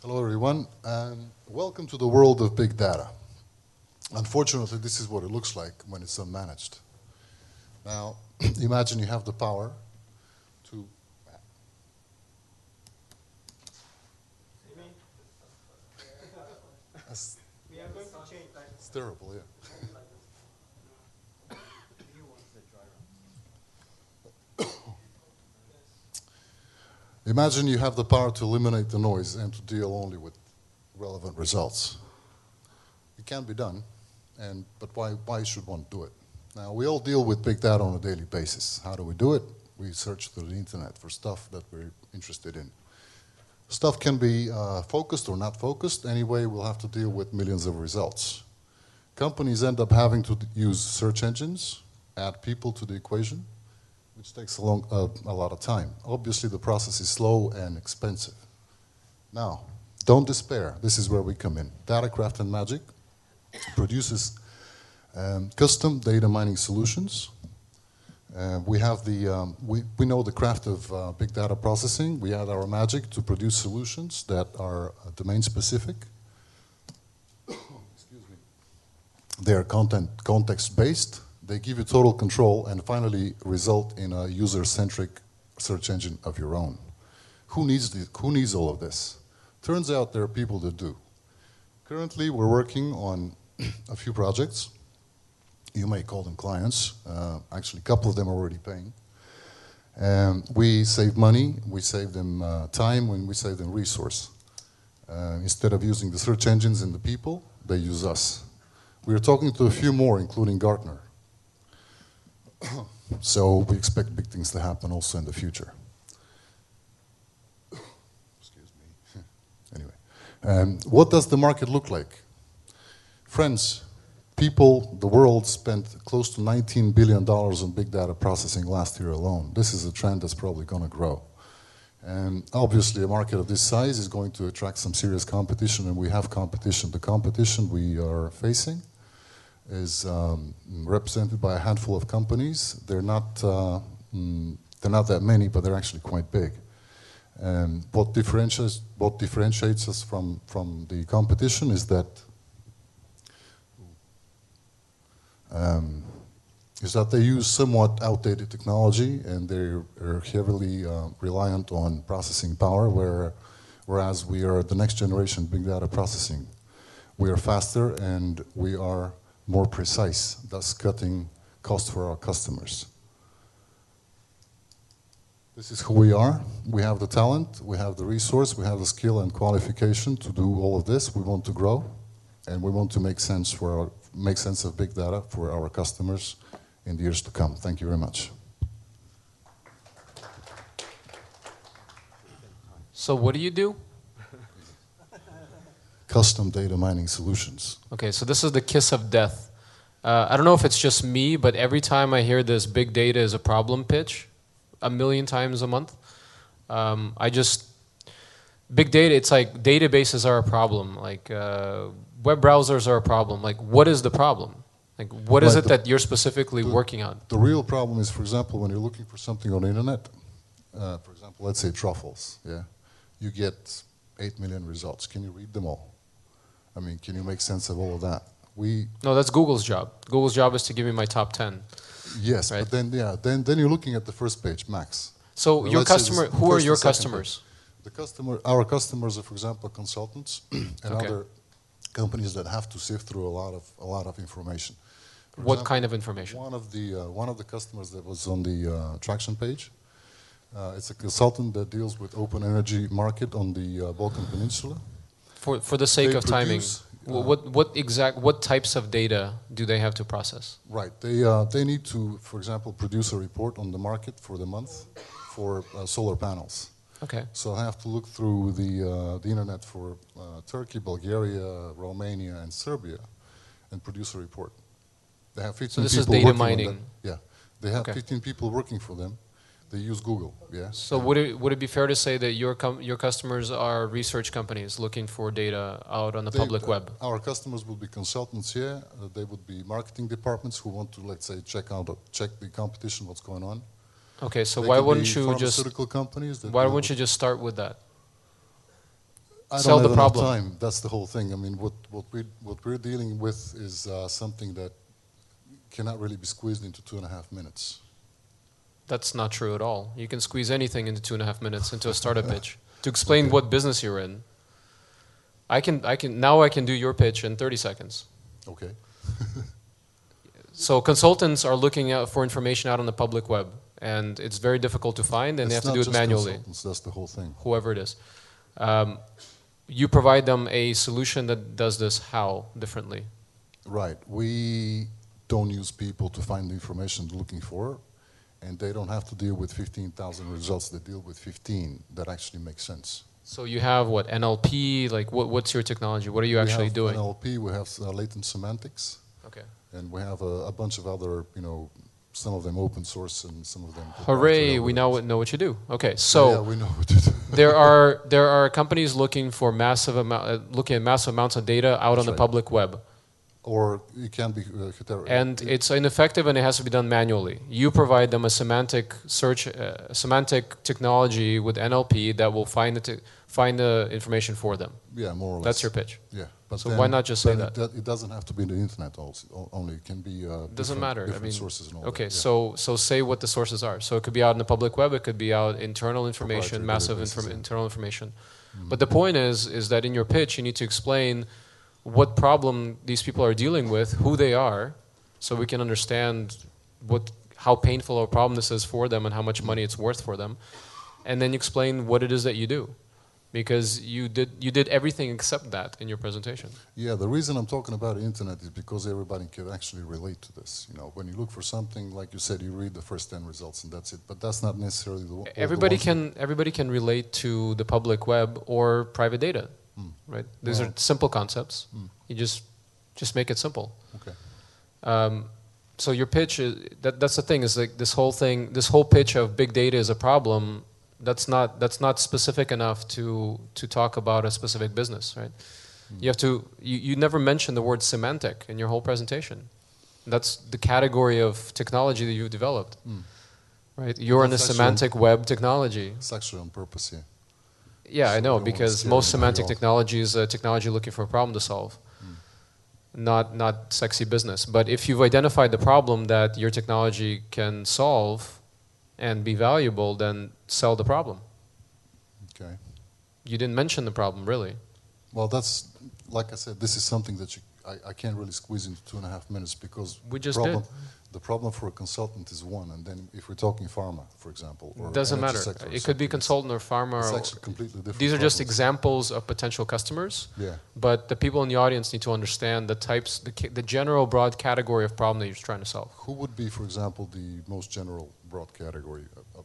Hello, everyone. Welcome to the world of big data. Unfortunately, this is what it looks like when it's unmanaged. Now, imagine you have the power to... It's terrible, yeah. Imagine you have the power to eliminate the noise and to deal only with relevant results. It can be done, but why should one do it? Now, we all deal with big data on a daily basis. How do we do it? We search through the internet for stuff that we're interested in. Stuff can be focused or not focused. Anyway, we'll have to deal with millions of results. Companies end up having to use search engines, add people to the equation, which takes a lot of time. Obviously, the process is slow and expensive. Now, don't despair. This is where we come in. Datacraft and Magic produces custom data mining solutions. We have we know the craft of big data processing. We add our magic to produce solutions that are domain specific. Excuse me. They are context based. They give you total control and finally result in a user-centric search engine of your own. Who needs all of this? Turns out there are people that do. Currently, we're working on a few projects. You may call them clients. Actually, a couple of them are already paying. We save money, we save them time, and we save them resource. Instead of using the search engines and the people, they use us. We are talking to a few more, including Gartner. So we expect big things to happen also in the future. Excuse me. Anyway, what does the market look like? Friends, the world spent close to $19 billion on big data processing last year alone. This is a trend that's probably going to grow. And obviously, a market of this size is going to attract some serious competition, and we have competition. The competition we are facing is represented by a handful of companies. They're not that many, but they're actually quite big. What differentiates us from the competition is that they use somewhat outdated technology and they're heavily reliant on processing power, whereas we are the next generation big data processing. We are faster and we are more precise, thus cutting costs for our customers. This is who we are. We have the talent, we have the resource, we have the skill and qualification to do all of this. We want to grow, and we want to make sense of big data for our customers in the years to come. Thank you very much. So what do you do? Custom data mining solutions. Okay, so this is the kiss of death. I don't know if it's just me, but every time I hear this big data is a problem pitch, 1,000,000 times a month, big data, it's like databases are a problem, like web browsers are a problem. Like, what is the problem? Like, what is it that you're specifically working on? The real problem is, for example, when you're looking for something on the internet, for example, let's say truffles, yeah, you get 8 million results. Can you read them all? I mean, can you make sense of all of that? No, that's Google's job. Google's job is to give me my top 10. Yes, right? But then you're looking at the first page, max. So your customer, who are your customers? Our customers are, for example, consultants and other companies that have to sift through a lot of information. What kind of information? One of the customers that was on the Traction page, it's a consultant that deals with open energy market on the Balkan Peninsula. For the sake of timing, what types of data do they have to process? Right, they need to, for example, produce a report on the market for the month for solar panels. Okay. So I have to look through the internet for Turkey, Bulgaria, Romania, and Serbia, and produce a report. They have 15 so this people is data working mining. on that. Yeah, they have 15 people working for them. They use Google. Yeah. So would it be fair to say that your customers are research companies looking for data out on the public web? Our customers will be consultants here. They would be marketing departments who want to, let's say, check the competition, what's going on. Okay, so They why could wouldn't be you pharmaceutical companies? why wouldn't you just start with that? I Sell don't the have enough problem. time. That's the whole thing. I mean, what we're dealing with is something that cannot really be squeezed into 2.5 minutes. That's not true at all. You can squeeze anything into 2.5 minutes into a startup pitch to explain what business you're in. I can do your pitch in 30 seconds. Okay. So consultants are looking out for information out on the public web, and it's very difficult to find, and they have to do it manually. Consultants, that's the whole thing. Whoever it is. You provide them a solution that does this how differently? Right. We don't use people to find the information they're looking for, and they don't have to deal with 15,000 results. They deal with 15 that actually make sense. So you have what, NLP, like what's your technology? What are you actually doing? We have NLP, we have latent semantics, Okay. and we have a bunch of other, some of them open source and some of them... Hooray, we now know what you do. Okay, so yeah, we know what you do. there are companies looking for looking at massive amounts of data out on the public web. Or it can be... and it's ineffective and it has to be done manually. You provide them a semantic search, semantic technology with NLP that will find the information for them. Yeah, more or less. That's your pitch. Yeah. But so why not just say that? It doesn't have to be in the internet only. It can be doesn't matter. Different sources and all okay, that. Yeah. so say what the sources are. So it could be out in the public web. It could be out internal information, massive internal information. Mm-hmm. But the point is that in your pitch you need to explain what problem these people are dealing with, who they are, so we can understand how painful a problem this is for them and how much money it's worth for them, and then explain what it is that you do, because you did everything except that in your presentation. Yeah, the reason I'm talking about the internet is because everybody can actually relate to this. When you look for something, like you said, you read the first 10 results and that's it. But that's not necessarily the one. Everybody can relate to the public web or private data. Right? These are simple concepts. You just make it simple. Okay. So your pitch is that's the thing, is like this whole pitch of big data is a problem. That's not specific enough to talk about a specific business, right? You have to you never mention the word semantic in your whole presentation. That's the category of technology that you've developed, right? You're in the semantic web technology. It's actually on purpose, yeah. Yeah, I know, because most semantic technology is a technology looking for a problem to solve, not sexy business. But if you've identified the problem that your technology can solve and be valuable, then sell the problem. Okay. You didn't mention the problem, really. Well, that's, like I said, this is something that I can't really squeeze into 2.5 minutes, because we just did. The problem for a consultant is one, and then if we're talking pharma, for example, or doesn't matter. It could be consultant or pharma. It's actually completely different. These are just examples of potential customers. Yeah. But the people in the audience need to understand the types, the general broad category of problem that you're trying to solve. Who would be, for example, the most general broad category? I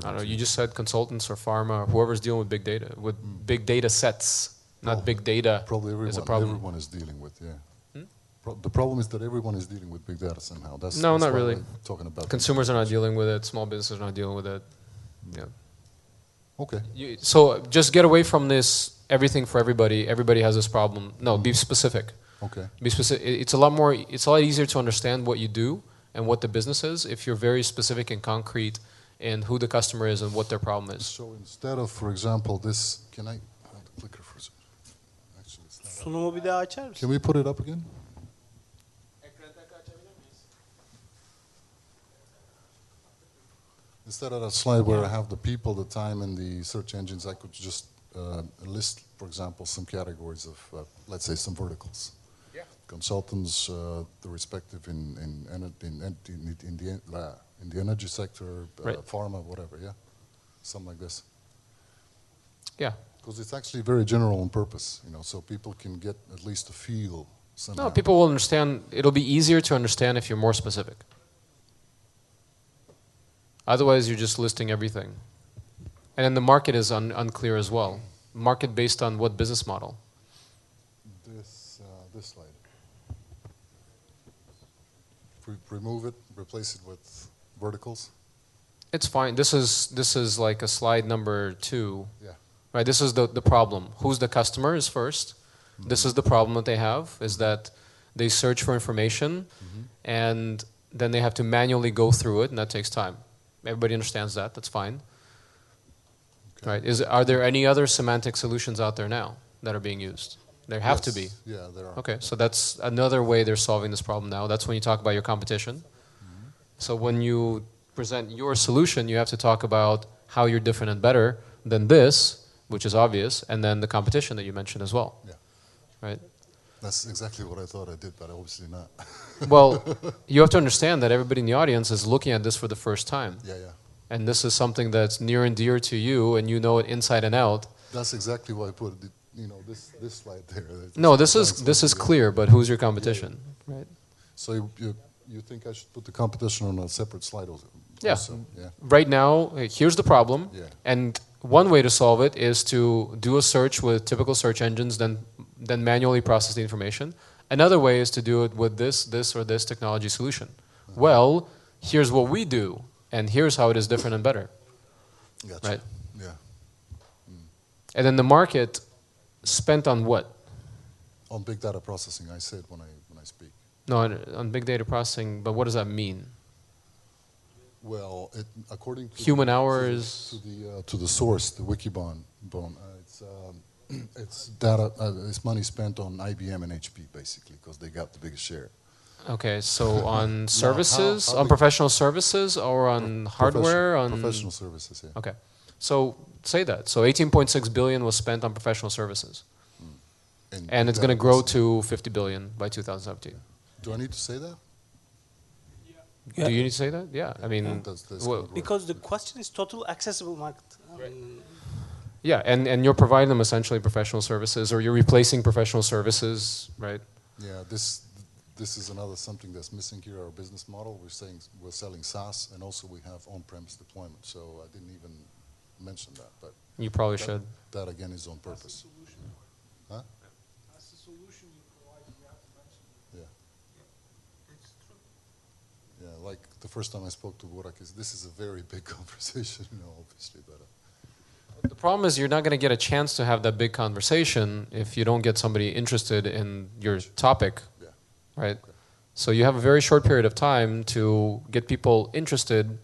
don't know. You just said consultants or pharma, or whoever's dealing with big data, big data sets, not big data. Probably is a problem. Everyone is dealing with, yeah. The problem is that everyone is dealing with big data somehow. That's not really. Talking about consumers are not dealing with it. Small businesses are not dealing with it. Yeah. Okay. So just get away from this. Everything for everybody. Everybody has this problem. No, be specific. Okay. Be specific. It's a lot easier to understand what you do and what the business is if you're very specific and concrete in who the customer is and what their problem is. So instead of, for example, this, can I have the clicker for a second? Actually, it's not. Sunumu bir daha açar mısın? Can we put it up again? Instead of that slide where I have the people, the time, and the search engines, I could just list, for example, some categories of, let's say, some verticals. Yeah. Consultants, the respective in the energy sector, pharma, whatever. Yeah, something like this. Yeah. Because it's actually very general on purpose, so people can get at least a feel. Somehow. No, people will understand. It'll be easier to understand if you're more specific. Otherwise, you're just listing everything. And then the market is unclear as well. Market based on what business model? This slide. If we remove it, replace it with verticals. It's fine. This is like a slide number 2. Yeah. Right. This is the problem. Who's the customer is first. Mm-hmm. This is the problem that they have, is that they search for information, and then they have to manually go through it, and that takes time. Everybody understands that. That's fine. right? Are there any other semantic solutions out there now that are being used? There have to be. Yeah, there are. Okay, so that's another way they're solving this problem now. That's when you talk about your competition. Mm-hmm. So when you present your solution, you have to talk about how you're different and better than this, which is obvious, and then the competition that you mentioned as well. Yeah. Right? That's exactly what I thought I did, but obviously not. Well, you have to understand that everybody in the audience is looking at this for the first time. Yeah, yeah. And this is something that's near and dear to you, and you know it inside and out. That's exactly why I put it, this slide there. No, this is clear, but who's your competition, right? So you think I should put the competition on a separate slide also? Yeah. Yeah. Right now, here's the problem, Yeah. and one way to solve it is to do a search with typical search engines, then manually process the information. Another way is to do it with this or this technology solution. Well, here's what we do, and here's how it is different and better. Gotcha. Right? Yeah. And then the market spent on what? On big data processing, I said when I speak. No, on big data processing, but what does that mean? Well, according to human hours to the source, the Wikibon, it's data. It's money spent on IBM and HP basically because they got the biggest share. Okay, so on services, on professional services, or on hardware, on professional services. Yeah. Okay, so say that. So 18.6 billion was spent on professional services, and it's going to grow to 50 billion by 2017. Do I need to say that? Yeah. Do you need to say that? Yeah, I mean, because the question is total accessible market. Yeah, and you're providing them essentially professional services, or you're replacing professional services, right? Yeah, this is another something that's missing here. Our business model. We're selling SaaS, and also we have on-premise deployment. So I didn't even mention that, but you probably should. That again is on purpose. Huh? That's the solution you provide. You have to mention it. Yeah. It's true. Yeah, like the first time I spoke to Burak, this is a very big conversation, obviously, but. The problem is you're not going to get a chance to have that big conversation if you don't get somebody interested in your topic, right? Okay. So you have a very short period of time to get people interested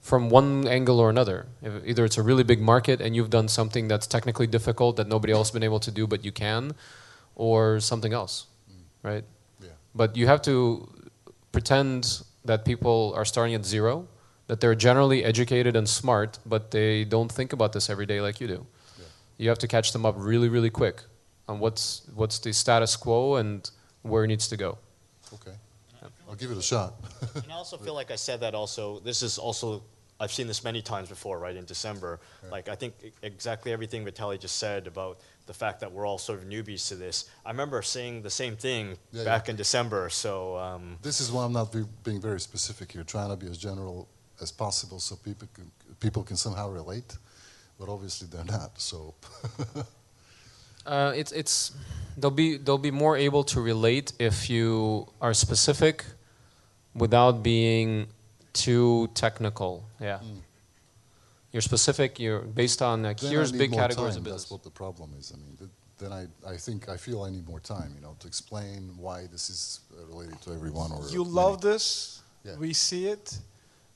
from one angle or another. Either it's a really big market and you've done something that's technically difficult that nobody else has been able to do but you can, or something else, right? Yeah. But you have to pretend that people are starting at zero, that they're generally educated and smart, but they don't think about this every day like you do. Yeah. You have to catch them up really, really quick on what's the status quo and where it needs to go. Okay. Yeah. I'll give it a shot. And I also feel like I said that also, this is also, I've seen this many times before, right, in December. Yeah. Like, I think exactly everything Vitaly just said about the fact that we're all sort of newbies to this. I remember saying the same thing back in December, so... This is why I'm not being very specific here, trying to be as general as possible so people can somehow relate, but obviously they're not. So they'll be more able to relate if you are specific without being too technical. Yeah, you're specific. You're based on here's big categories of business. That's what the problem is. I mean, then I feel I need more time, to explain why this is related to everyone. Or you love this. Yeah. We see it.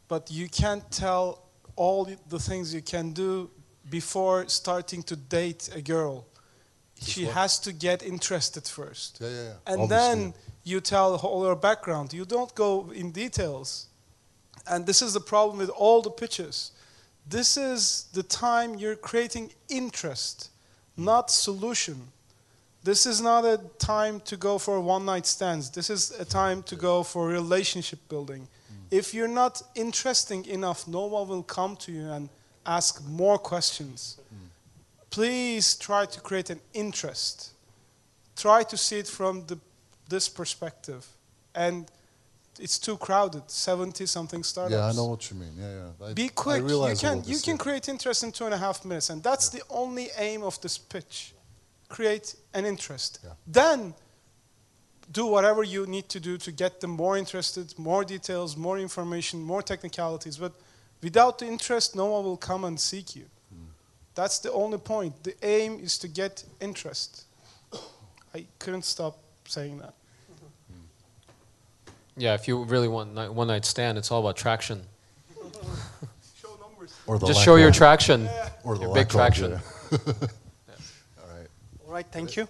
But you can't tell all the things you can do before starting to date a girl. She has to get interested first. Yeah. And obviously. Then you tell all her background. You don't go in details. And this is the problem with all the pitches. This is the time you're creating interest, not solution. This is not a time to go for one-night stands. This is a time to go for relationship building. If you're not interesting enough, no one will come to you and ask more questions. Please try to create an interest. Try to see it from this perspective. And it's too crowded, 70-something startups. Yeah, I know what you mean. Yeah. Be quick. You can create interest in 2.5 minutes. And that's the only aim of this pitch. Create an interest. Yeah. Then do whatever you need to do to get them more interested, more details, more information, more technicalities. But without the interest, no one will come and seek you. That's the only point. The aim is to get interest. I couldn't stop saying that. Yeah, if you really want one night stand, it's all about traction. Show numbers. Or the Just lack show your of- traction. Or the Your lack big traction. of, yeah. All right. All right, thank you.